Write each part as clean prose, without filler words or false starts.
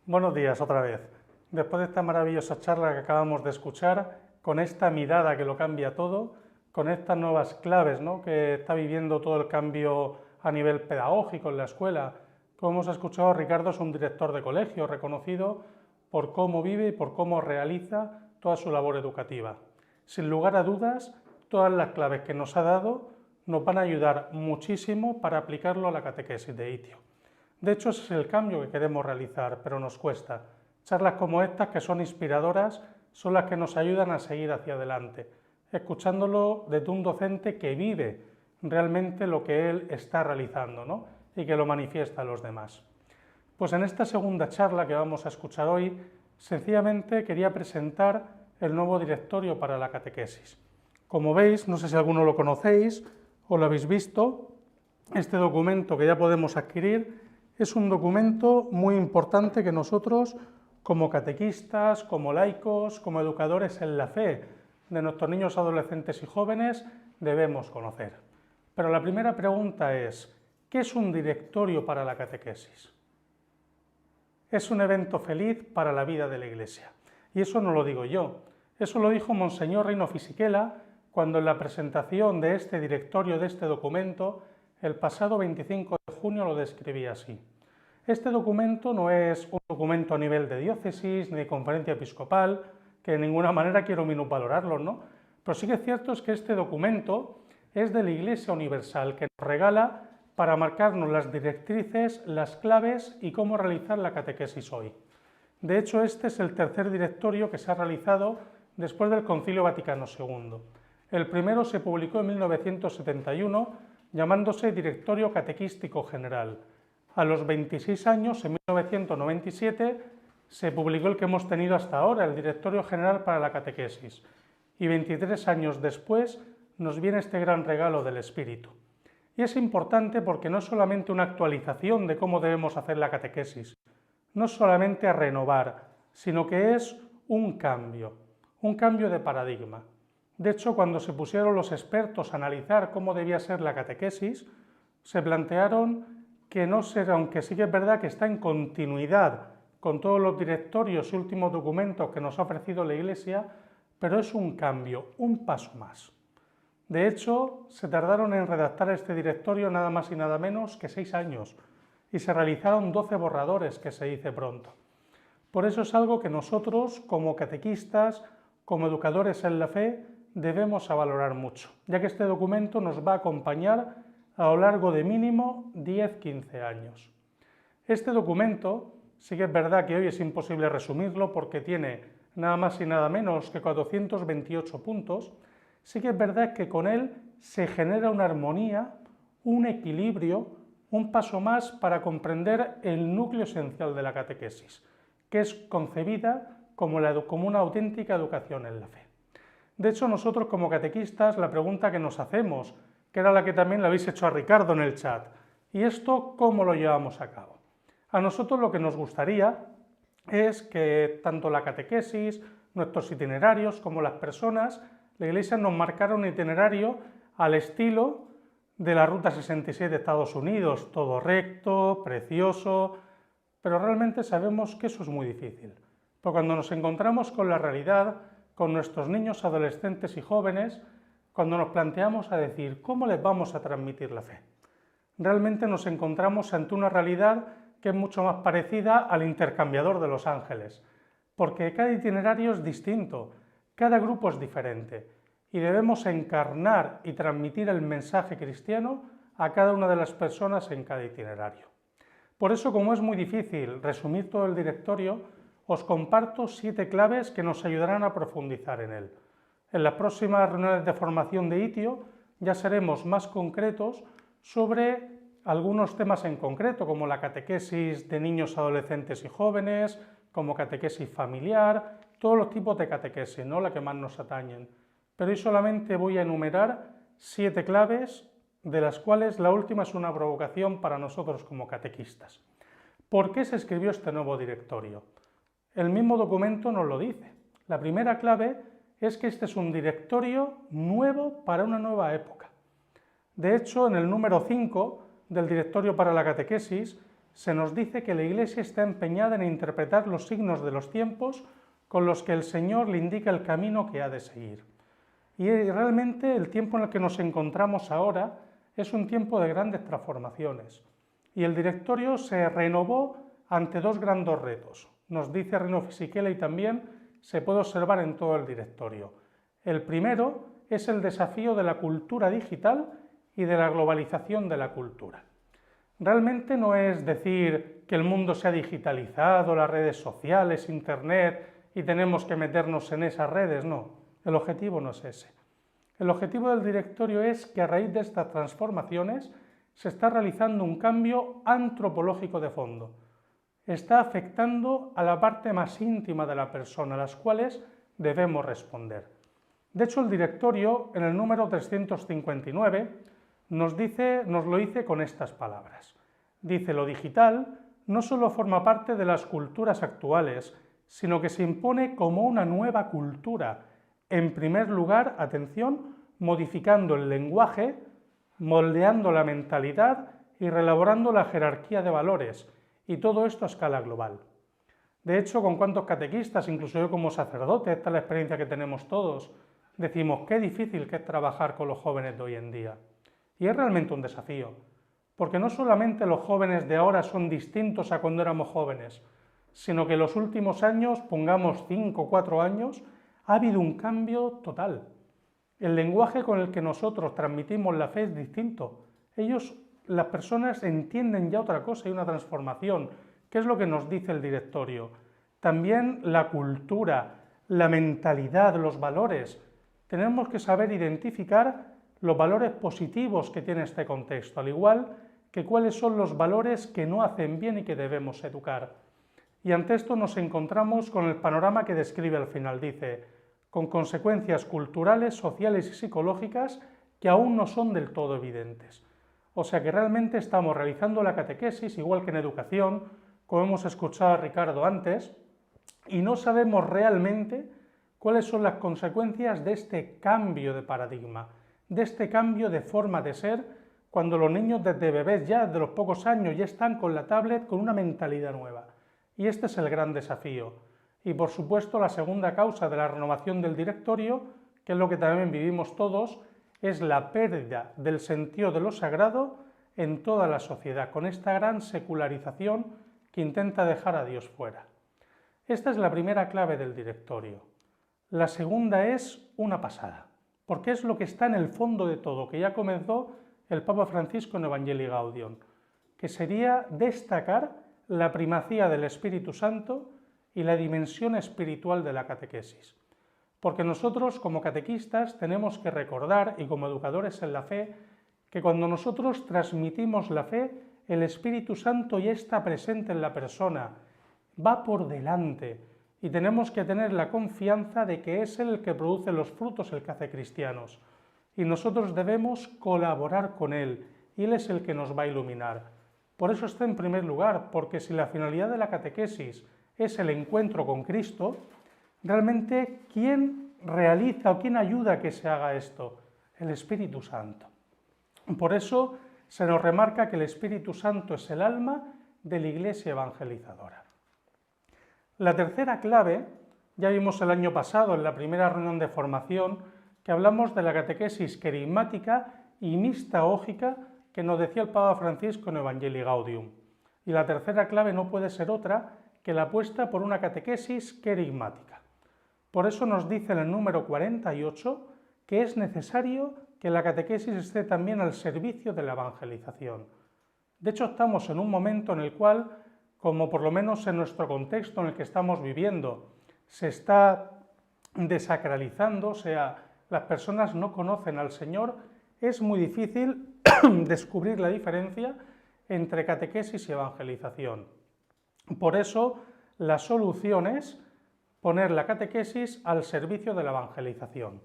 Buenos días otra vez. Después de esta maravillosa charla que acabamos de escuchar, con esta mirada que lo cambia todo, con estas nuevas claves, ¿no?, que está viviendo todo el cambio a nivel pedagógico en la escuela, como hemos escuchado, Ricardo es un director de colegio reconocido por cómo vive y por cómo realiza toda su labor educativa. Sin lugar a dudas, todas las claves que nos ha dado nos van a ayudar muchísimo para aplicarlo a la catequesis de ITIO. De hecho, ese es el cambio que queremos realizar, pero nos cuesta. Charlas como estas, que son inspiradoras, son las que nos ayudan a seguir hacia adelante, escuchándolo desde un docente que vive realmente lo que él está realizando, ¿no?, y que lo manifiesta a los demás. Pues en esta segunda charla que vamos a escuchar hoy, sencillamente quería presentar el nuevo directorio para la catequesis. Como veis, no sé si alguno lo conocéis o lo habéis visto, este documento que ya podemos adquirir es un documento muy importante que nosotros, como catequistas, como laicos, como educadores en la fe de nuestros niños, adolescentes y jóvenes, debemos conocer. Pero la primera pregunta es, ¿qué es un directorio para la catequesis? Es un evento feliz para la vida de la Iglesia. Y eso no lo digo yo, eso lo dijo Monseñor Rino Fisichella cuando en la presentación de este directorio, de este documento, el pasado 25 de junio lo describía así. Este documento no es un documento a nivel de diócesis ni de conferencia episcopal, que de ninguna manera quiero minusvalorarlo, ¿no? Pero sí que es cierto es que este documento es de la Iglesia Universal, que nos regala para marcarnos las directrices, las claves y cómo realizar la catequesis hoy. De hecho, este es el tercer directorio que se ha realizado después del Concilio Vaticano II. El primero se publicó en 1971, llamándose Directorio Catequístico General. A los 26 años, en 1997, se publicó el que hemos tenido hasta ahora, el Directorio General para la Catequesis. Y 23 años después nos viene este gran regalo del Espíritu. Y es importante porque no es solamente una actualización de cómo debemos hacer la catequesis, no es solamente renovar, sino que es un cambio de paradigma. De hecho, cuando se pusieron los expertos a analizar cómo debía ser la catequesis, se plantearon que no será, aunque sí que es verdad que está en continuidad con todos los directorios y últimos documentos que nos ha ofrecido la Iglesia, pero es un cambio, un paso más. De hecho, se tardaron en redactar este directorio nada más y nada menos que 6 años y se realizaron 12 borradores, que se dice pronto. Por eso es algo que nosotros, como catequistas, como educadores en la fe, debemos valorar mucho, ya que este documento nos va a acompañar a lo largo de mínimo 10-15 años. Este documento, sí que es verdad que hoy es imposible resumirlo porque tiene nada más y nada menos que 428 puntos, sí que es verdad que con él se genera una armonía, un equilibrio, un paso más para comprender el núcleo esencial de la catequesis, que es concebida como una auténtica educación en la fe. De hecho, nosotros como catequistas, la pregunta que nos hacemos, que era la que también le habéis hecho a Ricardo en el chat, ¿y esto cómo lo llevamos a cabo? A nosotros lo que nos gustaría es que tanto la catequesis, nuestros itinerarios, como las personas, la Iglesia nos marcara un itinerario al estilo de la Ruta 66 de Estados Unidos, todo recto, precioso, pero realmente sabemos que eso es muy difícil, porque cuando nos encontramos con la realidad, con nuestros niños, adolescentes y jóvenes, cuando nos planteamos a decir cómo les vamos a transmitir la fe, realmente nos encontramos ante una realidad que es mucho más parecida al intercambiador de los ángeles, porque cada itinerario es distinto, cada grupo es diferente y debemos encarnar y transmitir el mensaje cristiano a cada una de las personas en cada itinerario. Por eso, como es muy difícil resumir todo el directorio, os comparto 7 claves que nos ayudarán a profundizar en él. En las próximas reuniones de formación de ITIO ya seremos más concretos sobre algunos temas en concreto, como la catequesis de niños, adolescentes y jóvenes, como catequesis familiar, todos los tipos de catequesis, ¿no?, la que más nos atañen. Pero hoy solamente voy a enumerar 7 claves, de las cuales la última es una provocación para nosotros como catequistas. ¿Por qué se escribió este nuevo directorio? El mismo documento nos lo dice. La primera clave es que este es un directorio nuevo para una nueva época. De hecho, en el número 5 del directorio para la catequesis se nos dice que la Iglesia está empeñada en interpretar los signos de los tiempos con los que el Señor le indica el camino que ha de seguir. Y realmente el tiempo en el que nos encontramos ahora es un tiempo de grandes transformaciones. Y el directorio se renovó ante dos grandes retos. Nos dice Rino Fisichella y también se puede observar en todo el directorio. El primero es el desafío de la cultura digital y de la globalización de la cultura. Realmente no es decir que el mundo se ha digitalizado, las redes sociales, internet, y tenemos que meternos en esas redes, no. El objetivo no es ese. El objetivo del directorio es que a raíz de estas transformaciones se está realizando un cambio antropológico de fondo. Está afectando a la parte más íntima de la persona, a las cuales debemos responder. De hecho, el directorio, en el número 359, nos lo dice con estas palabras. Dice: lo digital no solo forma parte de las culturas actuales, sino que se impone como una nueva cultura. En primer lugar, atención, modificando el lenguaje, moldeando la mentalidad y reelaborando la jerarquía de valores, y todo esto a escala global. De hecho, con cuántos catequistas, incluso yo como sacerdote, esta es la experiencia que tenemos todos, decimos qué difícil que es trabajar con los jóvenes de hoy en día. Y es realmente un desafío, porque no solamente los jóvenes de ahora son distintos a cuando éramos jóvenes, sino que en los últimos años, pongamos 5 o 4 años, ha habido un cambio total. El lenguaje con el que nosotros transmitimos la fe es distinto. Las personas entienden ya otra cosa, hay una transformación. ¿Qué es lo que nos dice el directorio? También la cultura, la mentalidad, los valores. Tenemos que saber identificar los valores positivos que tiene este contexto, al igual que cuáles son los valores que no hacen bien y que debemos educar. Y ante esto nos encontramos con el panorama que describe al final. Dice: con consecuencias culturales, sociales y psicológicas que aún no son del todo evidentes. O sea que realmente estamos realizando la catequesis, igual que en educación, como hemos escuchado a Ricardo antes, y no sabemos realmente cuáles son las consecuencias de este cambio de paradigma, de este cambio de forma de ser, cuando los niños desde bebés, ya desde los pocos años, ya están con la tablet, con una mentalidad nueva. Y este es el gran desafío. Y por supuesto la segunda causa de la renovación del directorio, que es lo que también vivimos todos, es la pérdida del sentido de lo sagrado en toda la sociedad, con esta gran secularización que intenta dejar a Dios fuera. Esta es la primera clave del directorio. La segunda es una pasada, porque es lo que está en el fondo de todo, que ya comenzó el Papa Francisco en Evangelii Gaudium, que sería destacar la primacía del Espíritu Santo y la dimensión espiritual de la catequesis. Porque nosotros como catequistas tenemos que recordar, y como educadores en la fe, que cuando nosotros transmitimos la fe, el Espíritu Santo ya está presente en la persona, va por delante, y tenemos que tener la confianza de que es Él el que produce los frutos, el que hace cristianos. Y nosotros debemos colaborar con Él, y Él es el que nos va a iluminar. Por eso está en primer lugar, porque si la finalidad de la catequesis es el encuentro con Cristo, realmente ¿quién realiza o quién ayuda a que se haga esto? El Espíritu Santo. Por eso se nos remarca que el Espíritu Santo es el alma de la Iglesia evangelizadora. La tercera clave, ya vimos el año pasado en la primera reunión de formación, que hablamos de la catequesis querigmática y mistaógica que nos decía el Papa Francisco en Evangelii Gaudium. Y la tercera clave no puede ser otra que la apuesta por una catequesis querigmática. Por eso nos dice en el número 48 que es necesario que la catequesis esté también al servicio de la evangelización. De hecho, estamos en un momento en el cual, como por lo menos en nuestro contexto en el que estamos viviendo, se está desacralizando, o sea, las personas no conocen al Señor, es muy difícil descubrir la diferencia entre catequesis y evangelización. Por eso, la solución es poner la catequesis al servicio de la evangelización.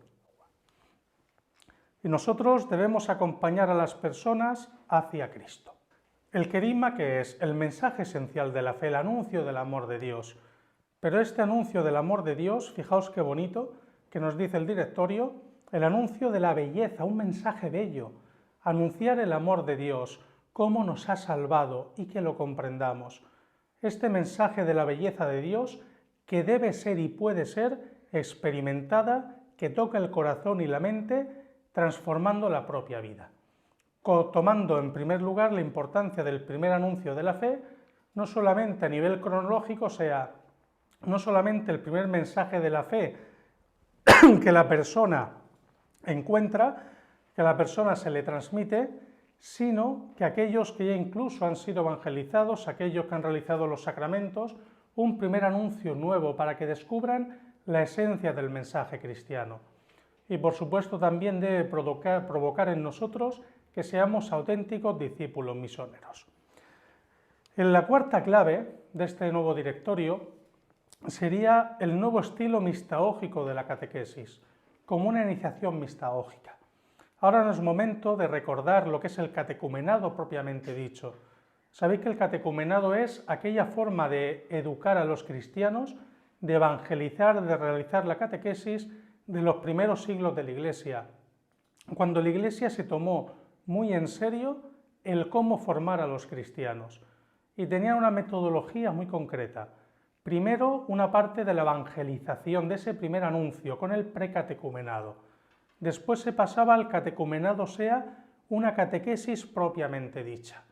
Y nosotros debemos acompañar a las personas hacia Cristo. El querigma, que es el mensaje esencial de la fe, el anuncio del amor de Dios. Pero este anuncio del amor de Dios, fijaos qué bonito, que nos dice el directorio, el anuncio de la belleza, un mensaje bello, anunciar el amor de Dios cómo nos ha salvado y que lo comprendamos. Este mensaje de la belleza de Dios que debe ser y puede ser experimentada, que toca el corazón y la mente, transformando la propia vida. Tomando en primer lugar la importancia del primer anuncio de la fe, no solamente a nivel cronológico, o sea, no solamente el primer mensaje de la fe que la persona encuentra, que a la persona se le transmite, sino que aquellos que ya incluso han sido evangelizados, aquellos que han realizado los sacramentos, un primer anuncio nuevo para que descubran la esencia del mensaje cristiano. Y por supuesto también debe provocar en nosotros que seamos auténticos discípulos misioneros. En la cuarta clave de este nuevo directorio sería el nuevo estilo mistaógico de la catequesis, como una iniciación mistaógica. Ahora no es momento de recordar lo que es el catecumenado propiamente dicho. Sabéis que el catecumenado es aquella forma de educar a los cristianos, de evangelizar, de realizar la catequesis de los primeros siglos de la Iglesia, cuando la Iglesia se tomó muy en serio el cómo formar a los cristianos y tenía una metodología muy concreta. Primero, una parte de la evangelización, de ese primer anuncio, con el precatecumenado. Después se pasaba al catecumenado, o sea, una catequesis propiamente dicha.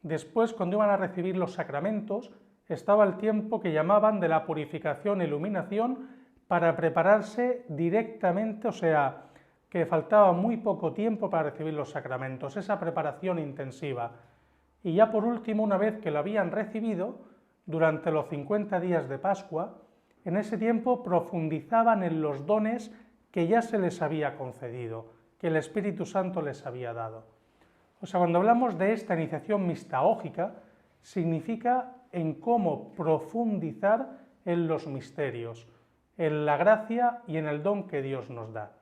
Después, cuando iban a recibir los sacramentos, estaba el tiempo que llamaban de la purificación e iluminación para prepararse directamente, o sea, que faltaba muy poco tiempo para recibir los sacramentos, esa preparación intensiva. Y ya por último, una vez que lo habían recibido, durante los 50 días de Pascua, en ese tiempo profundizaban en los dones que ya se les había concedido, que el Espíritu Santo les había dado. O sea, cuando hablamos de esta iniciación mistaógica, significa en cómo profundizar en los misterios, en la gracia y en el don que Dios nos da.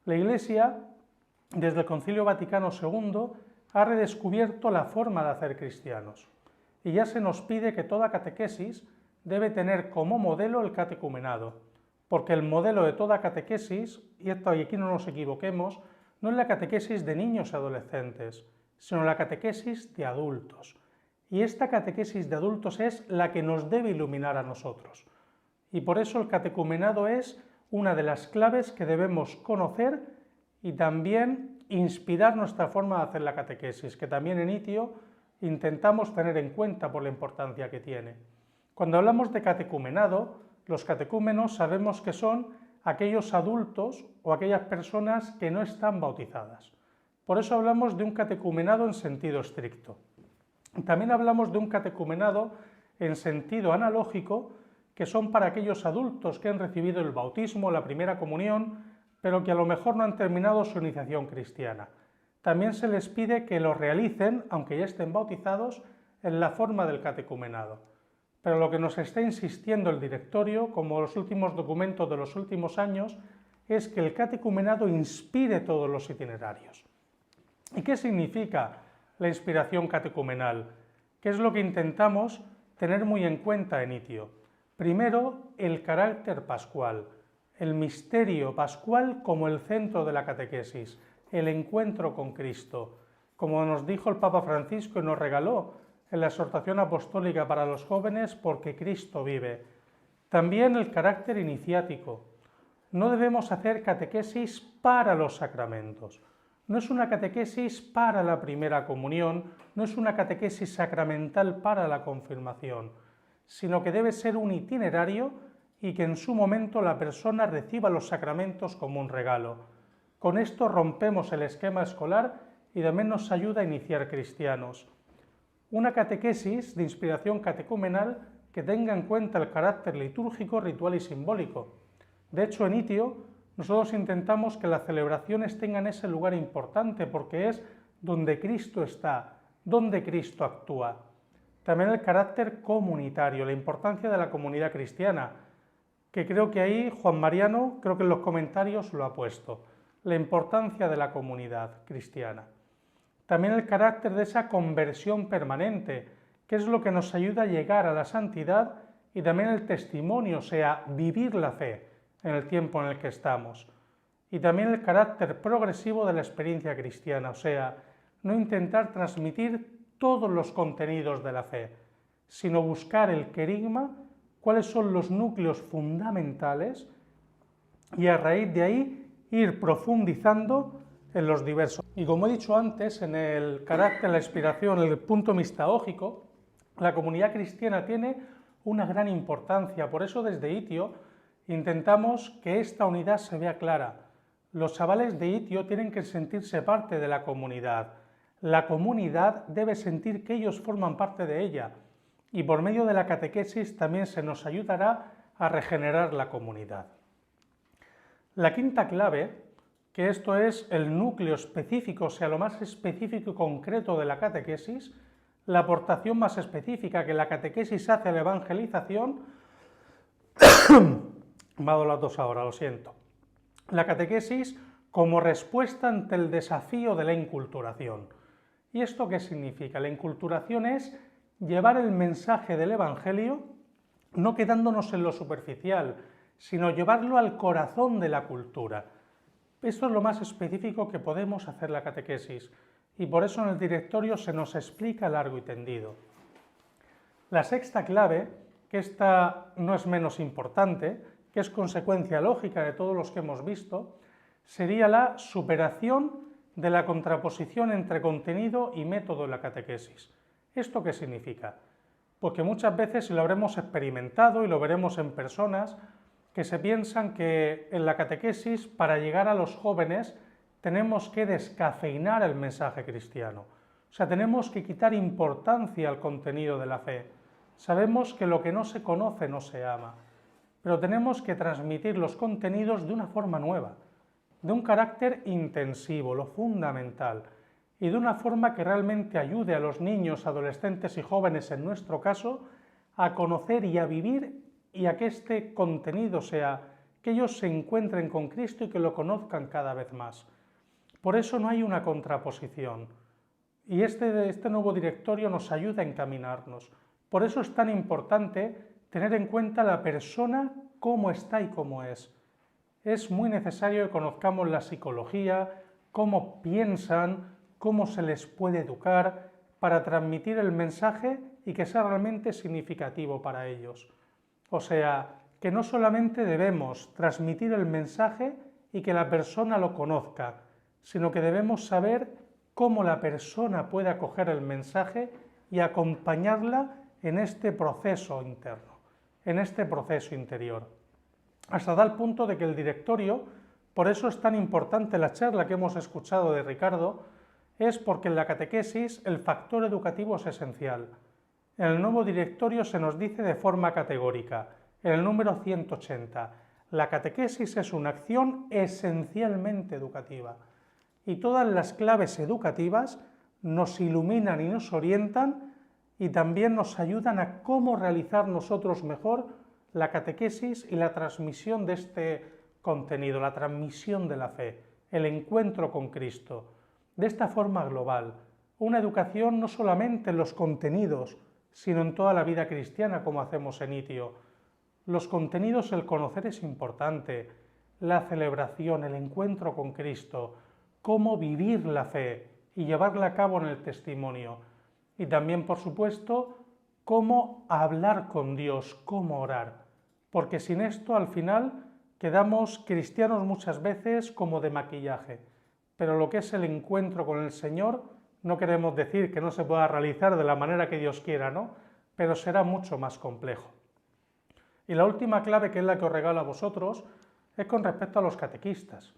La Iglesia, desde el Concilio Vaticano II, ha redescubierto la forma de hacer cristianos y ya se nos pide que toda catequesis debe tener como modelo el catecumenado, porque el modelo de toda catequesis, y aquí no nos equivoquemos, no es la catequesis de niños y adolescentes, sino la catequesis de adultos. Y esta catequesis de adultos es la que nos debe iluminar a nosotros. Y por eso el catecumenado es una de las claves que debemos conocer y también inspirar nuestra forma de hacer la catequesis, que también en ITIO intentamos tener en cuenta por la importancia que tiene. Cuando hablamos de catecumenado, los catecúmenos sabemos que son aquellos adultos o aquellas personas que no están bautizadas. Por eso hablamos de un catecumenado en sentido estricto. También hablamos de un catecumenado en sentido analógico, que son para aquellos adultos que han recibido el bautismo, la primera comunión, pero que a lo mejor no han terminado su iniciación cristiana. También se les pide que lo realicen, aunque ya estén bautizados, en la forma del catecumenado. Pero lo que nos está insistiendo el directorio, como los últimos documentos de los últimos años, es que el catecumenado inspire todos los itinerarios. ¿Y qué significa la inspiración catecumenal? ¿Qué es lo que intentamos tener muy en cuenta en ITIO? Primero, el carácter pascual, el misterio pascual como el centro de la catequesis, el encuentro con Cristo, como nos dijo el Papa Francisco y nos regaló en la exhortación apostólica para los jóvenes, porque Cristo vive. También el carácter iniciático. No debemos hacer catequesis para los sacramentos. No es una catequesis para la primera comunión, no es una catequesis sacramental para la confirmación, sino que debe ser un itinerario y que en su momento la persona reciba los sacramentos como un regalo. Con esto rompemos el esquema escolar y también nos ayuda a iniciar cristianos. Una catequesis de inspiración catecumenal que tenga en cuenta el carácter litúrgico, ritual y simbólico. De hecho, en ITIO nosotros intentamos que las celebraciones tengan ese lugar importante porque es donde Cristo está, donde Cristo actúa. También el carácter comunitario, la importancia de la comunidad cristiana, que creo que ahí Juan Mariano, creo que en los comentarios lo ha puesto, la importancia de la comunidad cristiana. También el carácter de esa conversión permanente, que es lo que nos ayuda a llegar a la santidad, y también el testimonio, o sea, vivir la fe en el tiempo en el que estamos. Y también el carácter progresivo de la experiencia cristiana, o sea, no intentar transmitir todos los contenidos de la fe, sino buscar el querigma, cuáles son los núcleos fundamentales y a raíz de ahí ir profundizando en los diversos. Y como he dicho antes, en el carácter, la inspiración, el punto mistagógico, la comunidad cristiana tiene una gran importancia. Por eso desde Itio intentamos que esta unidad se vea clara. Los chavales de Itio tienen que sentirse parte de la comunidad. La comunidad debe sentir que ellos forman parte de ella. Y por medio de la catequesis también se nos ayudará a regenerar la comunidad. La quinta clave, que esto es el núcleo específico, o sea, lo más específico y concreto de la catequesis, la aportación más específica que la catequesis hace a la evangelización. Me ha dado la tos ahora, lo siento. La catequesis como respuesta ante el desafío de la inculturación. ¿Y esto qué significa? La inculturación es llevar el mensaje del Evangelio, no quedándonos en lo superficial, sino llevarlo al corazón de la cultura. Esto es lo más específico que podemos hacer la catequesis, y por eso en el directorio se nos explica largo y tendido. La sexta clave, que esta no es menos importante, que es consecuencia lógica de todos los que hemos visto, sería la superación de la contraposición entre contenido y método en la catequesis. ¿Esto qué significa? Pues que muchas veces lo habremos experimentado y lo veremos en personas que se piensan que en la catequesis, para llegar a los jóvenes, tenemos que descafeinar el mensaje cristiano. O sea, tenemos que quitar importancia al contenido de la fe. Sabemos que lo que no se conoce no se ama, pero tenemos que transmitir los contenidos de una forma nueva, de un carácter intensivo, lo fundamental, y de una forma que realmente ayude a los niños, adolescentes y jóvenes, en nuestro caso, a conocer y a vivir y a que este contenido sea, que ellos se encuentren con Cristo y que lo conozcan cada vez más. Por eso no hay una contraposición. Y este nuevo directorio nos ayuda a encaminarnos. Por eso es tan importante tener en cuenta la persona, cómo está y cómo es. Es muy necesario que conozcamos la psicología, cómo piensan, cómo se les puede educar para transmitir el mensaje y que sea realmente significativo para ellos. O sea, que no solamente debemos transmitir el mensaje y que la persona lo conozca, sino que debemos saber cómo la persona puede acoger el mensaje y acompañarla en este proceso interno, en este proceso interior. Hasta tal punto de que el directorio, por eso es tan importante la charla que hemos escuchado de Ricardo, es porque en la catequesis el factor educativo es esencial. En el nuevo directorio se nos dice de forma categórica, en el número 180, la catequesis es una acción esencialmente educativa y todas las claves educativas nos iluminan y nos orientan y también nos ayudan a cómo realizar nosotros mejor la catequesis y la transmisión de este contenido, la transmisión de la fe, el encuentro con Cristo, de esta forma global. Una educación no solamente en los contenidos, sino en toda la vida cristiana, como hacemos en Itio. Los contenidos, el conocer es importante, la celebración, el encuentro con Cristo, cómo vivir la fe y llevarla a cabo en el testimonio. Y también, por supuesto, cómo hablar con Dios, cómo orar. Porque sin esto, al final, quedamos cristianos muchas veces como de maquillaje. Pero lo que es el encuentro con el Señor, no queremos decir que no se pueda realizar de la manera que Dios quiera, ¿no? Pero será mucho más complejo. Y la última clave, que es la que os regalo a vosotros, es con respecto a los catequistas.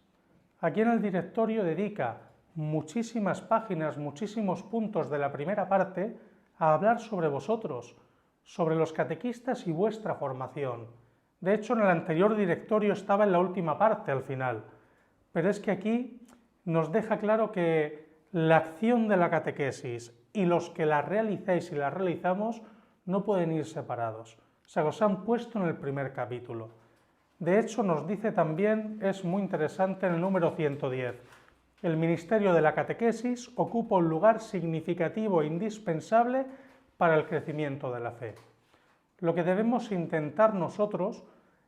Aquí en el directorio dedica muchísimas páginas, muchísimos puntos de la primera parte a hablar sobre vosotros, sobre los catequistas y vuestra formación. De hecho, en el anterior directorio estaba en la última parte, al final. Pero es que aquí nos deja claro que la acción de la catequesis y los que la realizáis y la realizamos no pueden ir separados. O sea, os han puesto en el primer capítulo. De hecho, nos dice también, es muy interesante en el número 110, el ministerio de la catequesis ocupa un lugar significativo e indispensable para el crecimiento de la fe. Lo que debemos intentar nosotros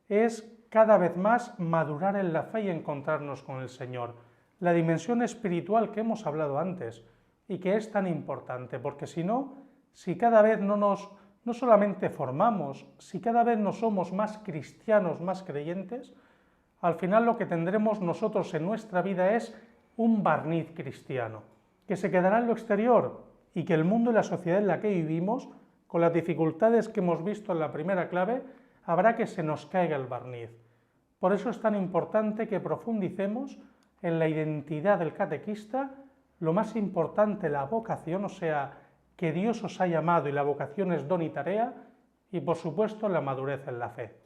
es cada vez más madurar en la fe y encontrarnos con el Señor. La dimensión espiritual que hemos hablado antes y que es tan importante, porque si no, si cada vez no solamente formamos, si cada vez no somos más cristianos, más creyentes, al final lo que tendremos nosotros en nuestra vida es un barniz cristiano, que se quedará en lo exterior y que el mundo y la sociedad en la que vivimos, con las dificultades que hemos visto en la primera clave, habrá que se nos caiga el barniz. Por eso es tan importante que profundicemos en la identidad del catequista, lo más importante, la vocación, o sea, que Dios os ha llamado y la vocación es don y tarea, y por supuesto la madurez en la fe.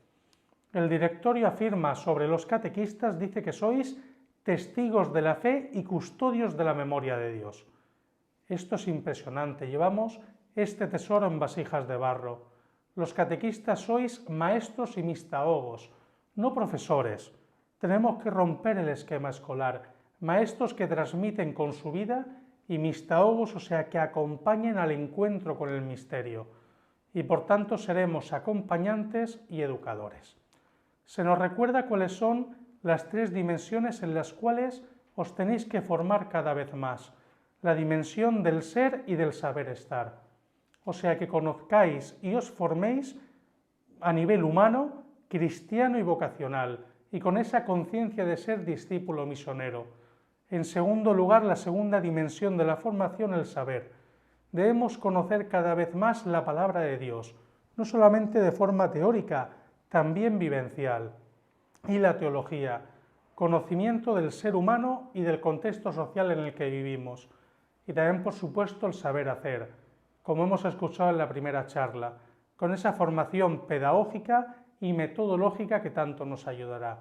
El directorio afirma sobre los catequistas, dice que sois testigos de la fe y custodios de la memoria de Dios. Esto es impresionante, llevamos este tesoro en vasijas de barro. Los catequistas sois maestros y mistagogos, no profesores. Tenemos que romper el esquema escolar, maestros que transmiten con su vida y mistagogos, o sea, que acompañen al encuentro con el misterio. Y por tanto seremos acompañantes y educadores. Se nos recuerda cuáles son las tres dimensiones en las cuales os tenéis que formar cada vez más. La dimensión del ser y del saber estar. O sea, que conozcáis y os forméis a nivel humano, cristiano y vocacional, y con esa conciencia de ser discípulo misionero. En segundo lugar, la segunda dimensión de la formación, el saber. Debemos conocer cada vez más la palabra de Dios, no solamente de forma teórica, también vivencial. Y la teología, conocimiento del ser humano y del contexto social en el que vivimos. Y también, por supuesto, el saber hacer, como hemos escuchado en la primera charla, con esa formación pedagógica y metodológica que tanto nos ayudará.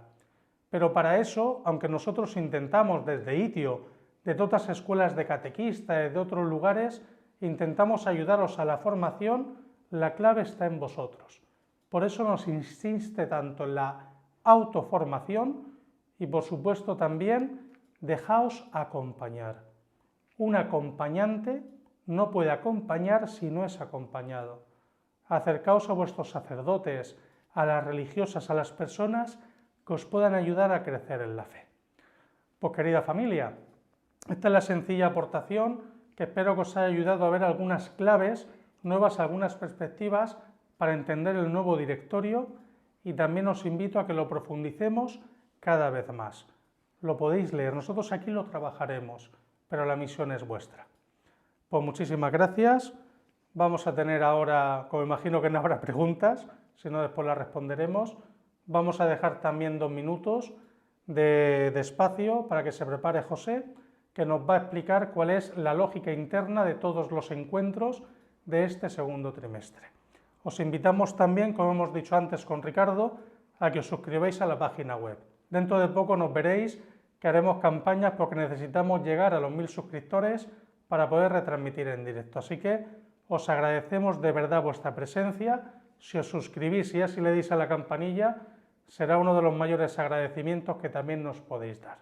Pero para eso, aunque nosotros intentamos desde ITIO, de otras escuelas de catequistas, de otros lugares, intentamos ayudaros a la formación, la clave está en vosotros. Por eso nos insiste tanto en la autoformación y por supuesto también dejaos acompañar. Un acompañante no puede acompañar si no es acompañado. Acercaos a vuestros sacerdotes, a las religiosas, a las personas que os puedan ayudar a crecer en la fe. Pues querida familia, esta es la sencilla aportación que espero que os haya ayudado a ver algunas claves nuevas, algunas perspectivas para entender el nuevo directorio y también os invito a que lo profundicemos cada vez más. Lo podéis leer, nosotros aquí lo trabajaremos, pero la misión es vuestra. Pues muchísimas gracias. Vamos a tener ahora, como imagino que no habrá preguntas, si no después las responderemos. Vamos a dejar también 2 minutos de espacio para que se prepare José, que nos va a explicar cuál es la lógica interna de todos los encuentros de este segundo trimestre. Os invitamos también, como hemos dicho antes con Ricardo, a que os suscribáis a la página web. Dentro de poco nos veréis que haremos campañas porque necesitamos llegar a los 1000 suscriptores para poder retransmitir en directo. Así que os agradecemos de verdad vuestra presencia. Si os suscribís y así le deis a la campanilla, será uno de los mayores agradecimientos que también nos podéis dar.